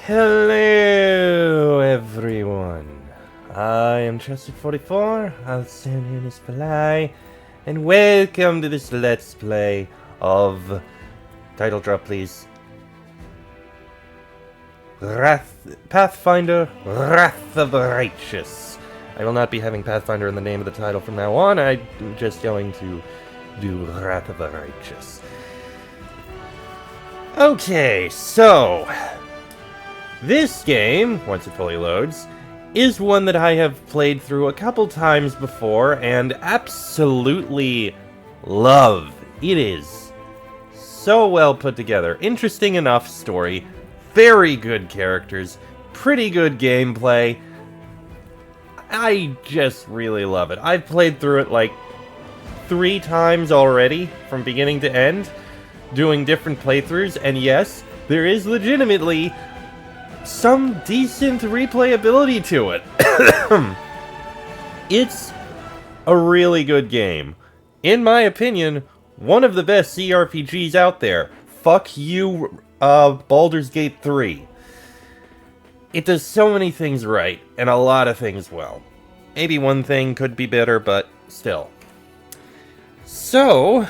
Hello, everyone. I am Trusted44, also known as Fly, and welcome to this Let's Play of... Title drop, please. Pathfinder, Wrath of the Righteous. I will not be having Pathfinder in the name of the title from now on. I'm just going to do Wrath of the Righteous. Okay, so... this game, once it fully loads, is one that I have played through a couple times before and absolutely love. It is so well put together. Interesting enough story, very good characters, pretty good gameplay. I just really love it. I've played through it like 3 times already, from beginning to end, doing different playthroughs, and yes, there is legitimately some decent replayability to it. It's a really good game. In my opinion, one of the best CRPGs out there. Fuck you, Baldur's Gate 3. It does so many things right, and a lot of things well. Maybe one thing could be better, but still. So,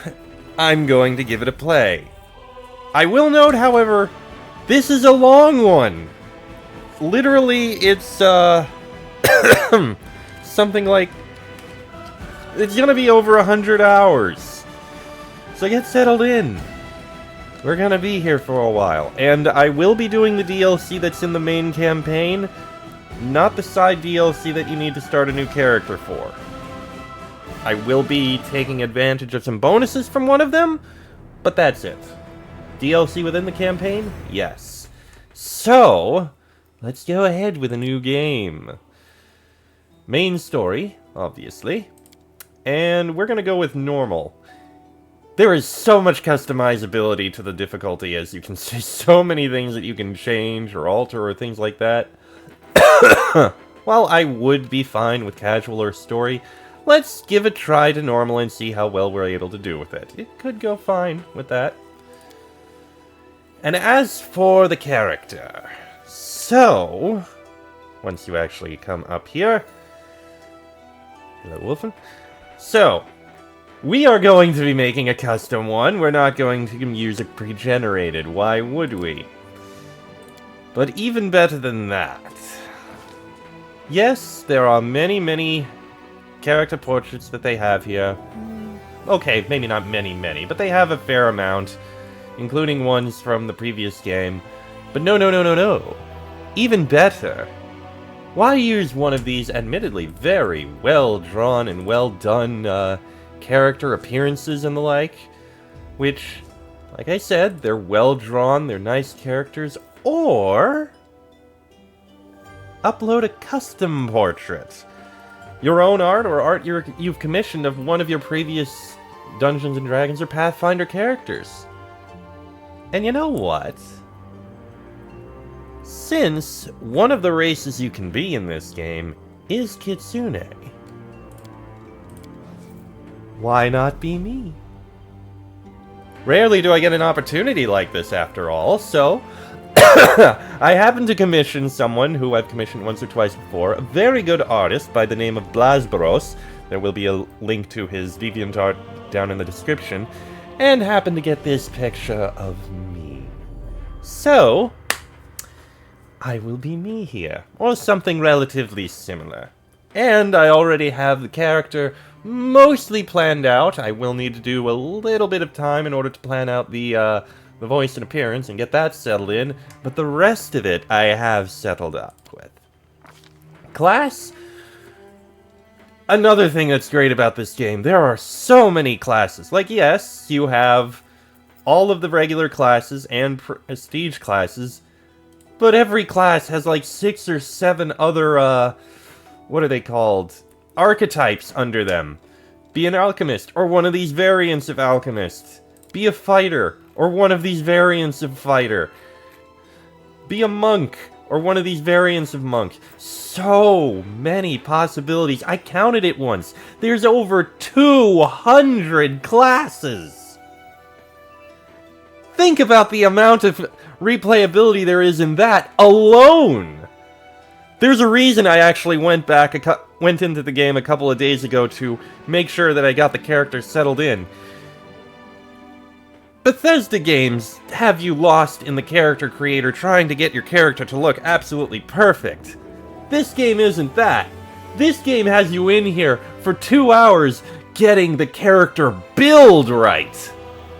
I'm going to give it a play. I will note, however, this is a long one. Literally, it's, something like... it's gonna be over 100 hours. So get settled in. We're gonna be here for a while. And I will be doing the DLC that's in the main campaign, not the side DLC that you need to start a new character for. I will be taking advantage of some bonuses from one of them, but that's it. DLC within the campaign? Yes. So, let's go ahead with a new game. Main story, obviously. And we're gonna go with normal. There is so much customizability to the difficulty, as you can see. So many things that you can change or alter or things like that. While I would be fine with casual or story, let's give a try to normal and see how well we're able to do with it. It could go fine with that. And as for the character... so, once you actually come up here... hello, Wolfen. So, we are going to be making a custom one. We're not going to use a pre-generated. Why would we? But even better than that... yes, there are many character portraits that they have here. Okay, maybe not many, but they have a fair amount, including ones from the previous game. But no. Even better. Why use one of these admittedly very well-drawn and well-done character appearances and the like? Which, like I said, they're well-drawn, they're nice characters, or... upload a custom portrait. Your own art, or art you've commissioned of one of your previous Dungeons & Dragons or Pathfinder characters. And you know what? Since one of the races you can be in this game is Kitsune, why not be me? Rarely do I get an opportunity like this after all, so... I happen to commission someone who I've commissioned once or twice before, a very good artist by the name of Blasbaros. There will be a link to his DeviantArt down in the description, and happen to get this picture of me. So, I will be me here, or something relatively similar. And I already have the character mostly planned out. I will need to do a little bit of time in order to plan out the voice and appearance and get that settled in, but the rest of it I have settled up with. Class? Another thing that's great about this game, there are so many classes. Like, yes, you have all of the regular classes and prestige classes, but every class has like 6 or 7 other, what are they called? Archetypes under them. Be an alchemist, or one of these variants of alchemist. Be a fighter, or one of these variants of fighter. Be a monk, or one of these variants of monk. So many possibilities. I counted it once. There's over 200 classes. think about the amount of replayability there is in that alone. There's a reason I actually went into the game a couple of days ago to make sure that I got the character settled in. Bethesda games have you lost in the character creator trying to get your character to look absolutely perfect. This game isn't that. This game has you in here for 2 hours getting the character build right.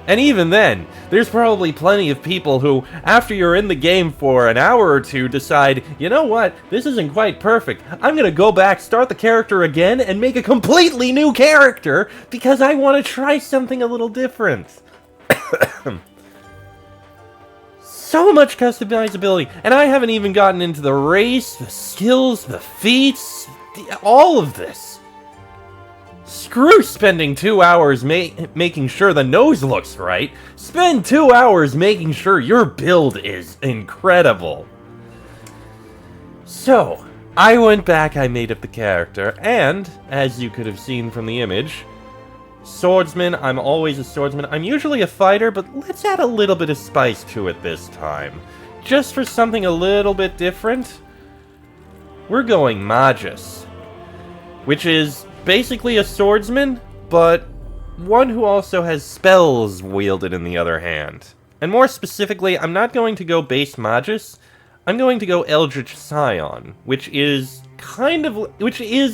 And even then, there's probably plenty of people who, after you're in the game for an hour or two, decide, you know what, this isn't quite perfect. I'm gonna go back, start the character again, and make a completely new character because I want to try something a little different. So much customizability, and I haven't even gotten into the race, the skills, the feats, all of this. Screw spending 2 hours making sure the nose looks right. Spend 2 hours making sure your build is incredible. So, I went back, I made up the character, and, as you could have seen from the image, swordsman. I'm always a swordsman. I'm usually a fighter, but let's add a little bit of spice to it this time. Just for something a little bit different, we're going Magus, which is basically a swordsman, but one who also has spells wielded in the other hand. And more specifically, I'm not going to go base Magus, I'm going to go Eldritch Scion, which is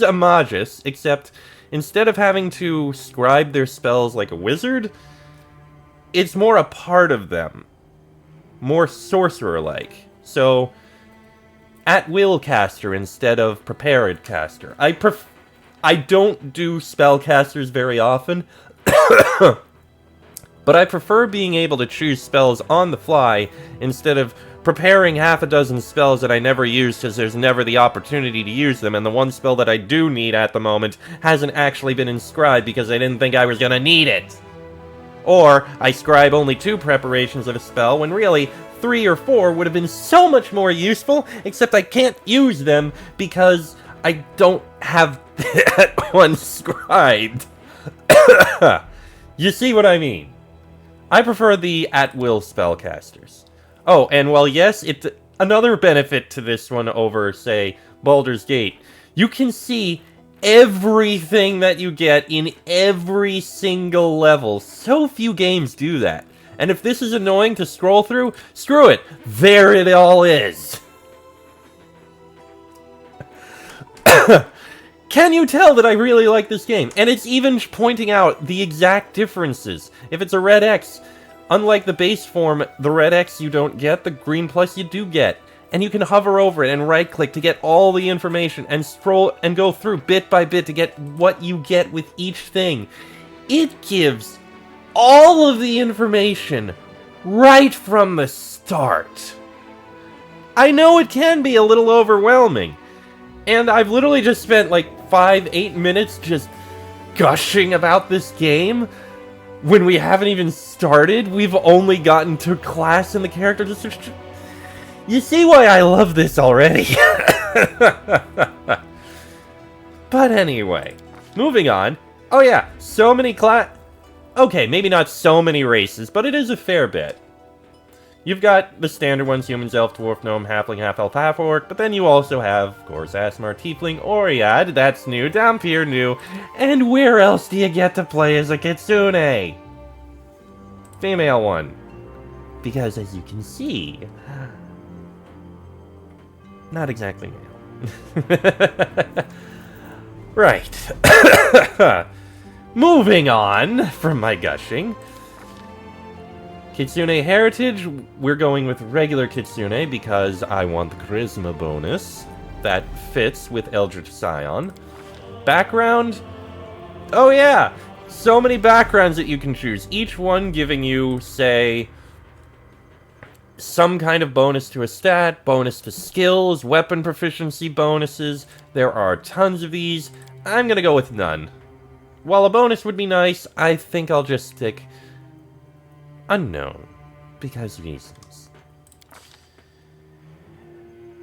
a Magus, except instead of having to scribe their spells like a wizard, it's more a part of them. More sorcerer-like. So, at-will caster instead of prepared caster. I don't do spellcasters very often, but I prefer being able to choose spells on the fly instead of preparing half a dozen spells that I never use because there's never the opportunity to use them, and the one spell that I do need at the moment hasn't actually been inscribed because I didn't think I was gonna need it. Or, I scribe only 2 preparations of a spell when really 3 or 4 would have been so much more useful, except I can't use them because I don't have that one scribed. You see what I mean? I prefer the at-will spellcasters. Oh, and well, yes, it's another benefit to this one over, say, Baldur's Gate. You can see everything that you get in every single level. So few games do that. And if this is annoying to scroll through, screw it. There it all is. Can you tell that I really like this game? And it's even pointing out the exact differences. If it's a red X, unlike the base form, the red X you don't get, the green plus you do get. And you can hover over it and right-click to get all the information and scroll and go through bit by bit to get what you get with each thing. It gives all of the information right from the start. I know it can be a little overwhelming. And I've literally just spent like 5-8 minutes just gushing about this game when we haven't even started. We've only gotten to class and the character description. You see why I love this already. But anyway, moving on. Oh yeah, so many okay, maybe not so many races, but it is a fair bit. You've got the standard ones, humans, elf, dwarf, gnome, halfling, half-elf, half-orc, but then you also have, of course, Asmar, tiefling, Oread, that's new, Dhampir new, and where else do you get to play as a kitsune? Female one. Because as you can see, not exactly male. Right. Moving on from my gushing. Kitsune heritage, we're going with regular Kitsune because I want the charisma bonus. That fits with Eldritch Scion. Background? Oh yeah! So many backgrounds that you can choose. Each one giving you, say, some kind of bonus to a stat, bonus to skills, weapon proficiency bonuses. There are tons of these. I'm gonna go with none. While a bonus would be nice, I think I'll just stick unknown, because reasons.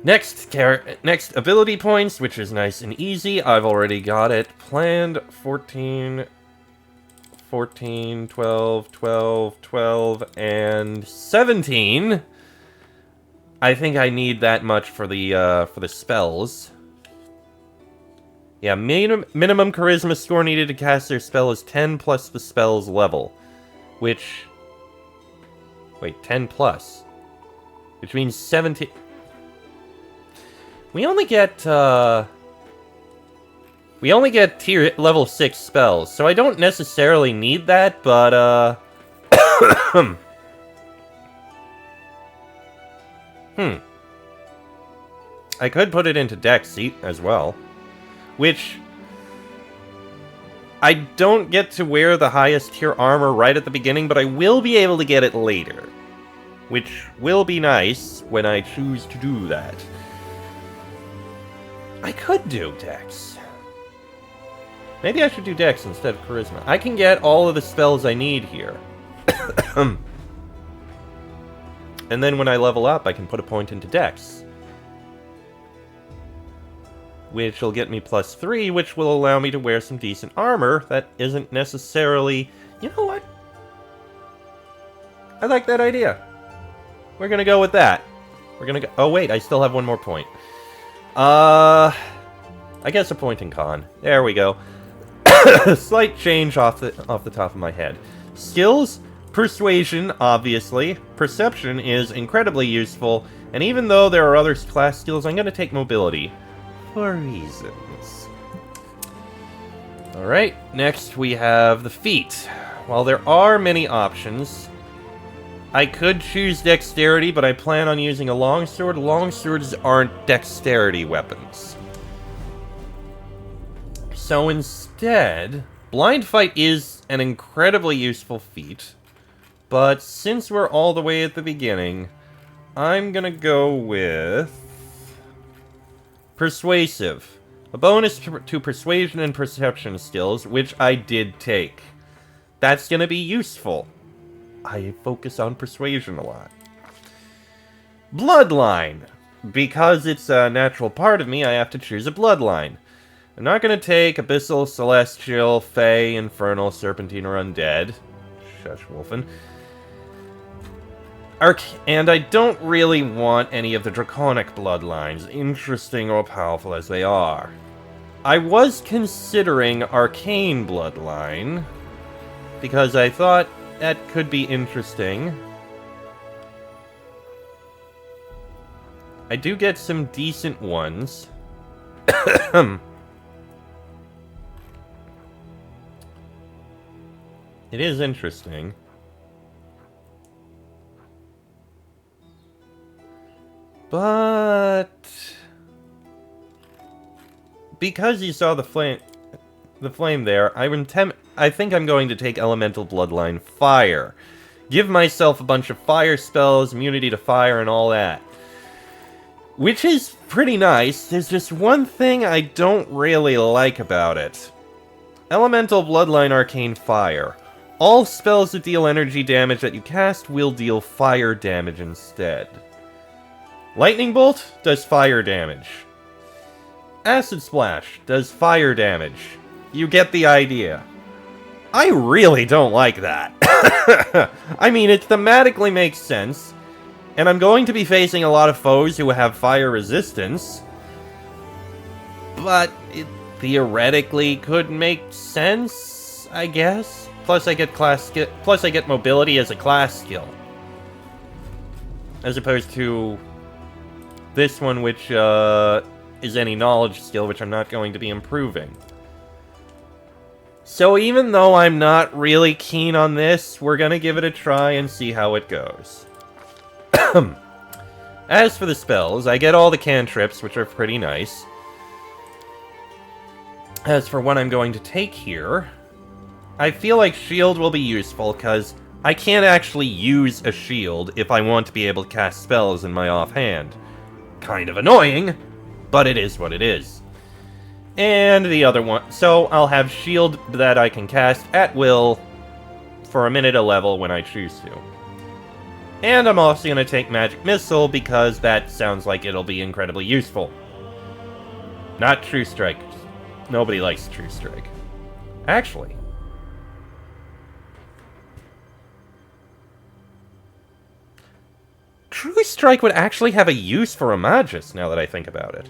Next ability points, which is nice and easy. I've already got it planned. 14, 14, 12, 12, 12, and 17. I think I need that much for the spells. Yeah, minimum charisma score needed to cast their spell is 10 plus the spell's level. Which... Wait, 10 plus. Which means 17... We only get tier level 6 spells, so I don't necessarily need that, but, I could put it into Dex as well. Which... I don't get to wear the highest tier armor right at the beginning, but I will be able to get it later. Which will be nice when I choose to do that. I could do Dex. Maybe I should do Dex instead of Charisma. I can get all of the spells I need here. And then when I level up, I can put a point into Dex. Which will get me +3, which will allow me to wear some decent armor that isn't necessarily... You know what? I like that idea. We're gonna go with that. We're gonna go... Oh, wait, I still have one more point. I guess a point in con. There we go. Slight change off the top of my head. Skills? Persuasion, obviously. Perception is incredibly useful. And even though there are other class skills, I'm gonna take mobility. For reasons. Alright, next we have the feat. While there are many options, I could choose dexterity, but I plan on using a longsword. Longswords aren't dexterity weapons. So instead, blind fight is an incredibly useful feat, but since we're all the way at the beginning, I'm gonna go with... Persuasive. A bonus to persuasion and perception skills, which I did take. That's gonna be useful. I focus on persuasion a lot. Bloodline. Because it's a natural part of me, I have to choose a bloodline. I'm not gonna take Abyssal, Celestial, Fey, Infernal, Serpentine, or Undead. Shush, Wolfen. And I don't really want any of the Draconic bloodlines, interesting or powerful as they are. I was considering Arcane bloodline, because I thought that could be interesting. I do get some decent ones. It is interesting. But because you saw the flame there, I think I'm going to take Elemental Bloodline Fire. Give myself a bunch of fire spells, immunity to fire, and all that. Which is pretty nice. There's just one thing I don't really like about it. Elemental Bloodline Arcane Fire. All spells that deal energy damage that you cast will deal fire damage instead. Lightning Bolt does fire damage. Acid Splash does fire damage. You get the idea. I really don't like that. I mean, it thematically makes sense, and I'm going to be facing a lot of foes who have fire resistance, but it theoretically could make sense, I guess. Plus I get mobility as a class skill. As opposed to this one, which is any knowledge skill, which I'm not going to be improving. So even though I'm not really keen on this, we're gonna give it a try and see how it goes. As for the spells, I get all the cantrips, which are pretty nice. As for what I'm going to take here, I feel like shield will be useful, because I can't actually use a shield if I want to be able to cast spells in my offhand. Kind of annoying, but it is what it is. And the other one, so I'll have shield that I can cast at will for a minute a level when I choose to. And I'm also going to take Magic Missile because that sounds like it'll be incredibly useful. Not True Strike. Nobody likes True Strike. Actually, True Strike would actually have a use for a Magus, now that I think about it.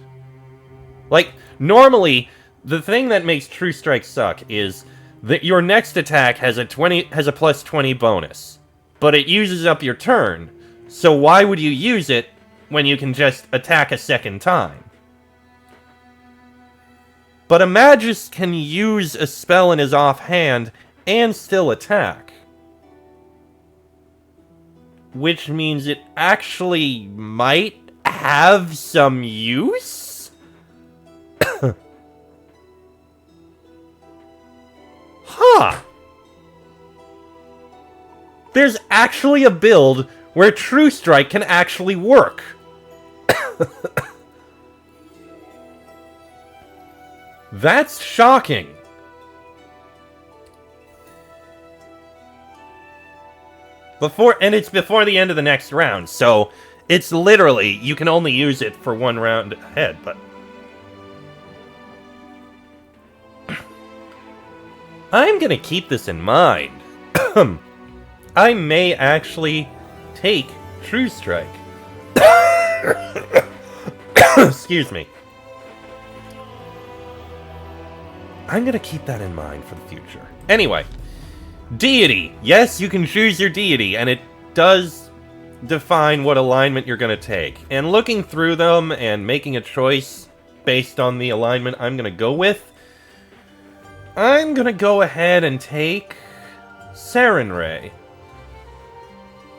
Like, normally, the thing that makes True Strike suck is that your next attack has a plus 20 bonus, but it uses up your turn. So why would you use it when you can just attack a second time? But a Magus can use a spell in his offhand and still attack. Which means it actually might have some use? Huh. There's actually a build where True Strike can actually work. That's shocking. It's before the end of the next round, so it's literally, you can only use it for one round ahead, but... I'm gonna keep this in mind. I may actually take True Strike. Excuse me. I'm gonna keep that in mind for the future. Anyway, Deity. Yes, you can choose your deity, and it does define what alignment you're gonna take. And looking through them and making a choice based on the alignment I'm gonna go with, I'm gonna go ahead and take Sarenrae.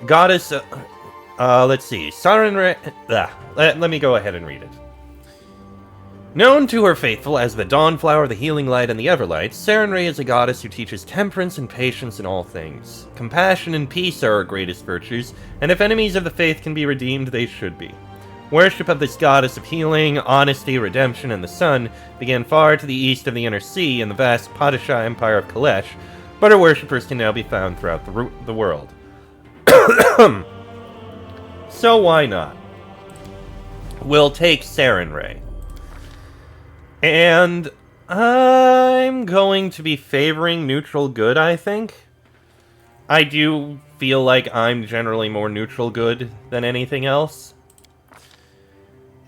Goddess, let's see, Sarenrae, let me go ahead and read it. Known to her faithful as the Dawnflower, the Healing Light, and the Everlight, Sarenrae is a goddess who teaches temperance and patience in all things. Compassion and peace are her greatest virtues, and if enemies of the faith can be redeemed, they should be. Worship of this goddess of healing, honesty, redemption, and the sun began far to the east of the Inner Sea in the vast Padishah Empire of Kalesh, but her worshippers can now be found throughout the world. So why not? We'll take Sarenrae. And I'm going to be favoring neutral good, I think. I do feel like I'm generally more neutral good than anything else.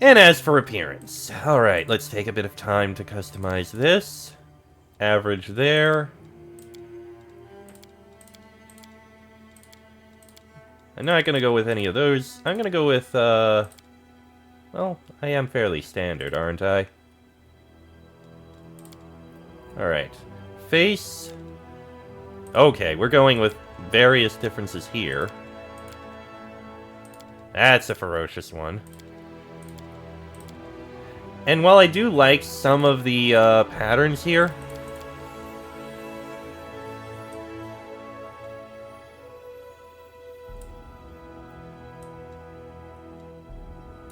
And as for appearance, alright, let's take a bit of time to customize this. Average there. I'm not going to go with any of those. I'm going to go with, well, I am fairly standard, aren't I? Alright. Face. Okay, we're going with various differences here. That's a ferocious one. And while I do like some of the patterns here,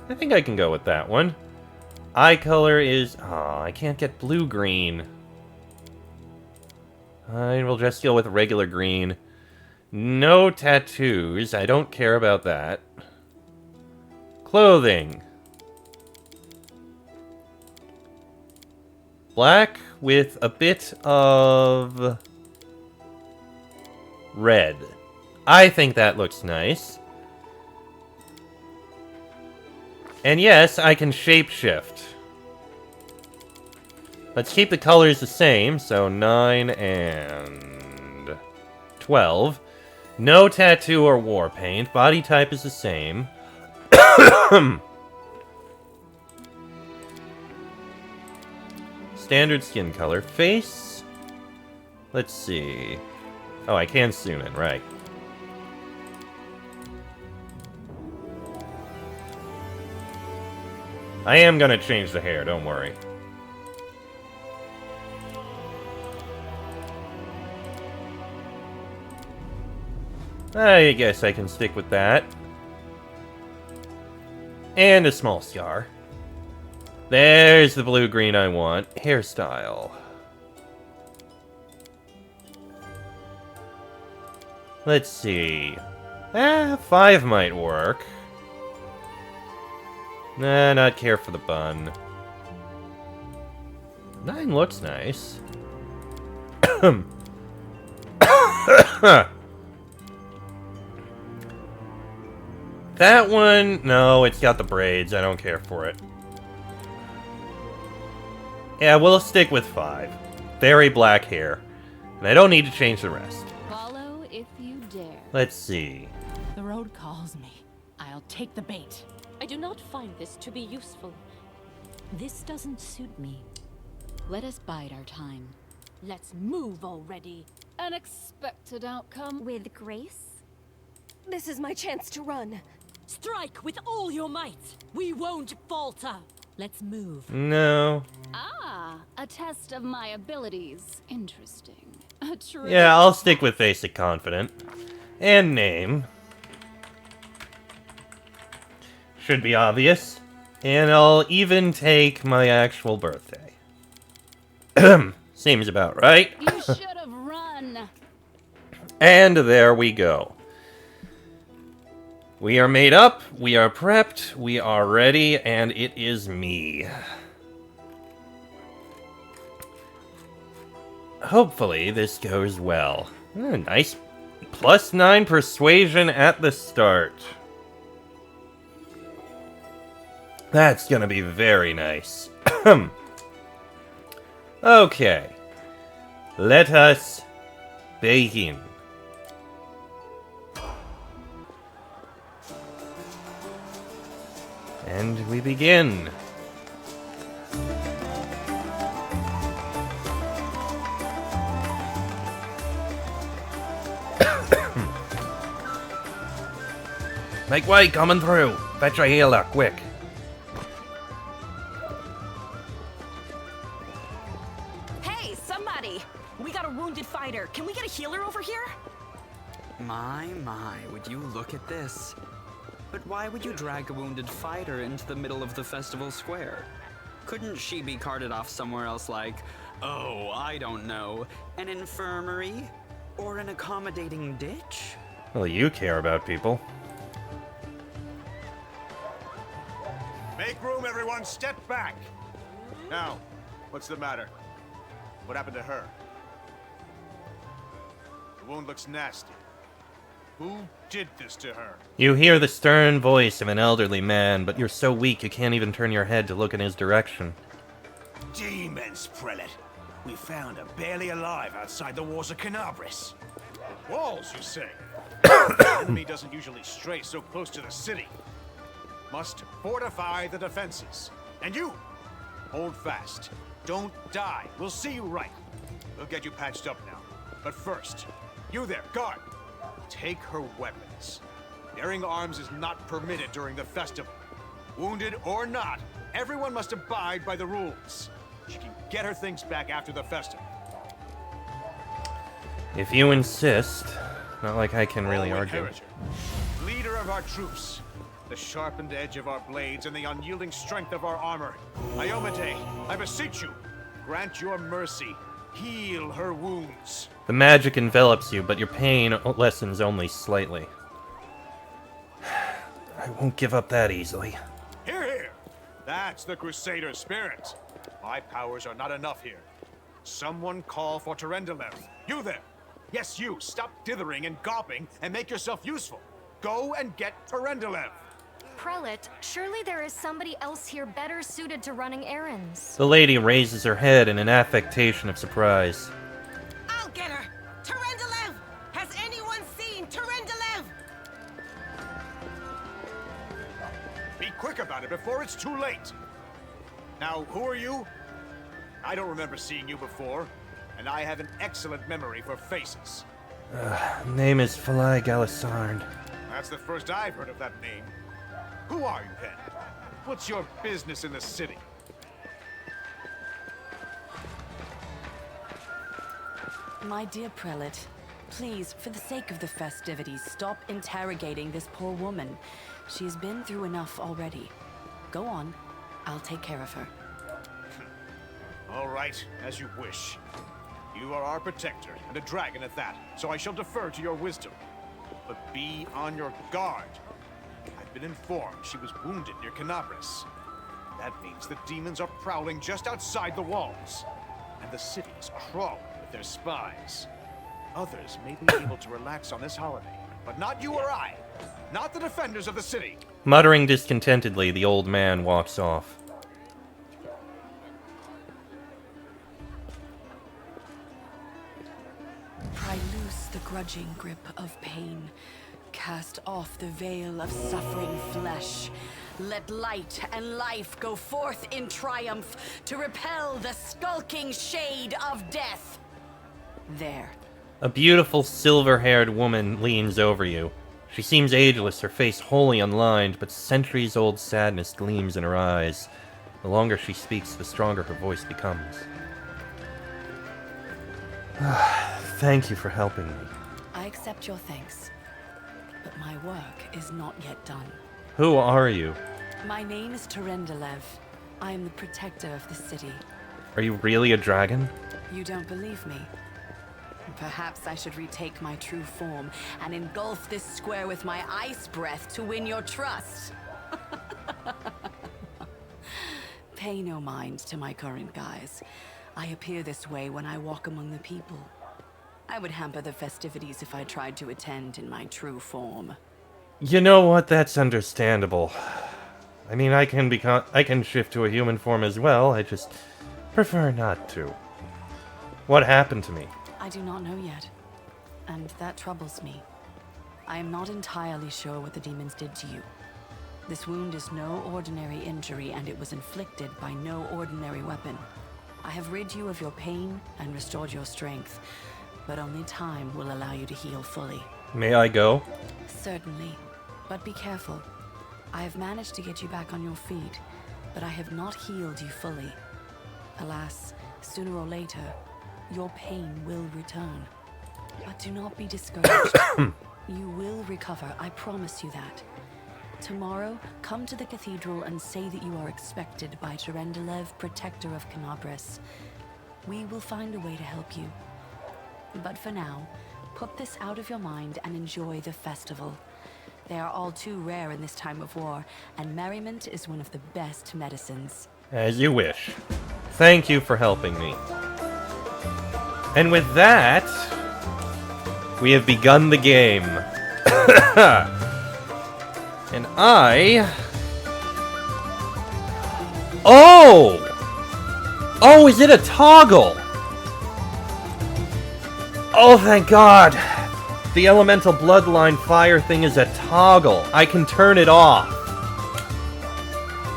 I think I can go with that one. Eye color is... oh, I can't get blue-green. I will just deal with regular green. No tattoos. I don't care about that. Clothing. Black with a bit of red. I think that looks nice. And yes, I can shapeshift. Let's keep the colors the same, so 9 and 12. No tattoo or war paint. Body type is the same. Standard skin color. Face? Let's see. Oh, I can zoom in, right. I am gonna change the hair, don't worry. I guess I can stick with that. And a small scar. There's the blue-green I want. Hairstyle. Let's see. 5 might work. Nah, not care for the bun. 9 looks nice. That one, no, it's got the braids. I don't care for it. Yeah, we'll stick with 5. Very black hair. And I don't need to change the rest. Follow if you dare. Let's see. The road calls me. I'll take the bait. I do not find this to be useful. This doesn't suit me. Let us bide our time. Let's move already. An expected outcome. With grace? This is my chance to run. Strike with all your might. We won't falter. Let's move. No. Ah, a test of my abilities. Interesting. A true. Yeah, I'll stick with basic confident. And name. Should be obvious. And I'll even take my actual birthday. Seems about right. You should have run. And there we go. We are made up, we are prepped, we are ready, and it is me. Hopefully this goes well. Nice +9 persuasion at the start. That's gonna be very nice. Okay. Let us begin. And we begin. Make way, coming through. Fetch a healer, quick. Hey, somebody! We got a wounded fighter. Can we get a healer over here? My, would you look at this? But why would you drag a wounded fighter into the middle of the festival square? Couldn't she be carted off somewhere else like, oh, I don't know, an infirmary? Or an accommodating ditch? Well, you care about people. Make room, everyone! Step back! Now, what's the matter? What happened to her? The wound looks nasty. Who did this to her? You hear the stern voice of an elderly man, but you're so weak you can't even turn your head to look in his direction. Demons, Prelate. We found her barely alive outside the walls of Canabris. Walls, you say? The enemy doesn't usually stray so close to the city. Must fortify the defenses. And you, hold fast. Don't die. We'll see you right. We'll get you patched up now. But first, you there, guard. Take her weapons. Bearing arms is not permitted during the festival. Wounded or not, everyone must abide by the rules. She can get her things back after the festival. If you insist. Not like I can really Owen argue. Heritage, leader of our troops, the sharpened edge of our blades and the unyielding strength of our armor. Iomade, I beseech you, grant your mercy. Heal her wounds. The magic envelops you, but your pain lessens only slightly. I won't give up that easily. Hear, hear. That's the Crusader spirit. My powers are not enough here. Someone call for Terendelev. You there. Yes, you. Stop dithering and gawping and make yourself useful. Go and get Terendelev. Prelate, surely there is somebody else here better suited to running errands. The lady raises her head in an affectation of surprise. I'll get her! Terendelev! Has anyone seen Terendelev? Be quick about it before it's too late. Now, who are you? I don't remember seeing you before, and I have an excellent memory for faces. Name is Falai Galisarn. That's the first I've heard of that name. Who are you, then? What's your business in the city? My dear Prelate, please, for the sake of the festivities, stop interrogating this poor woman. She's been through enough already. Go on. I'll take care of her. All right, as you wish. You are our protector, and a dragon at that, so I shall defer to your wisdom. But be on your guard. I've been informed she was wounded near Canabris. That means the demons are prowling just outside the walls, and the city is crawling with their spies. Others may be able to relax on this holiday, But not you or I. Not the defenders of the city. Muttering discontentedly, the old man walks off. Pry loose the grudging grip of pain. Cast off the veil of suffering flesh. Let light and life go forth in triumph to repel the skulking shade of death. There. A beautiful silver-haired woman leans over you. She seems ageless, her face wholly unlined, but centuries-old sadness gleams in her eyes. The longer she speaks, the stronger her voice becomes. Thank you for helping me. I accept your thanks, but my work is not yet done. Who are you? My name is Terendelev. I am the protector of the city. Are you really a dragon? You don't believe me? Perhaps I should retake my true form and engulf this square with my ice breath to win your trust. Pay no mind to my current guise. I appear this way when I walk among the people. I would hamper the festivities if I tried to attend in my true form. You know what? That's understandable. I mean, I can shift to a human form as well. I just prefer not to. What happened to me? I do not know yet, and that troubles me. I am not entirely sure what the demons did to you. This wound is no ordinary injury, and it was inflicted by no ordinary weapon. I have rid you of your pain and restored your strength, but only time will allow you to heal fully. May I go? Certainly, but be careful. I have managed to get you back on your feet, but I have not healed you fully. Alas, sooner or later, your pain will return. But do not be discouraged. You will recover, I promise you that. Tomorrow, come to the cathedral and say that you are expected by Terendelev, Protector of Canabras. We will find a way to help you. But for now, put this out of your mind and enjoy the festival. They are all too rare in this time of war, and merriment is one of the best medicines. As you wish. Thank you for helping me. And with that, we have begun the game. And I... Oh! Oh, is it a toggle? Oh, thank God. The elemental bloodline fire thing is a toggle. I can turn it off.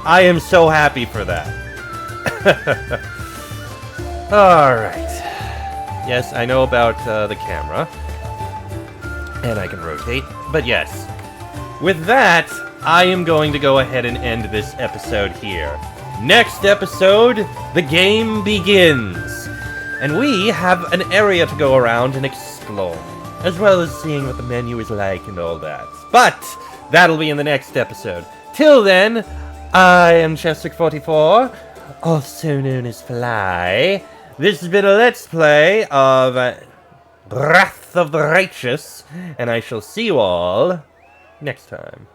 I am so happy for that. Alright. Yes, I know about the camera. And I can rotate. But yes. With that, I am going to go ahead and end this episode here. Next episode, the game begins. And we have an area to go around and explore. As well as seeing what the menu is like and all that. But that'll be in the next episode. Till then, I am Chester44, also known as Fly. This has been a Let's Play of Wrath of the Righteous, and I shall see you all next time.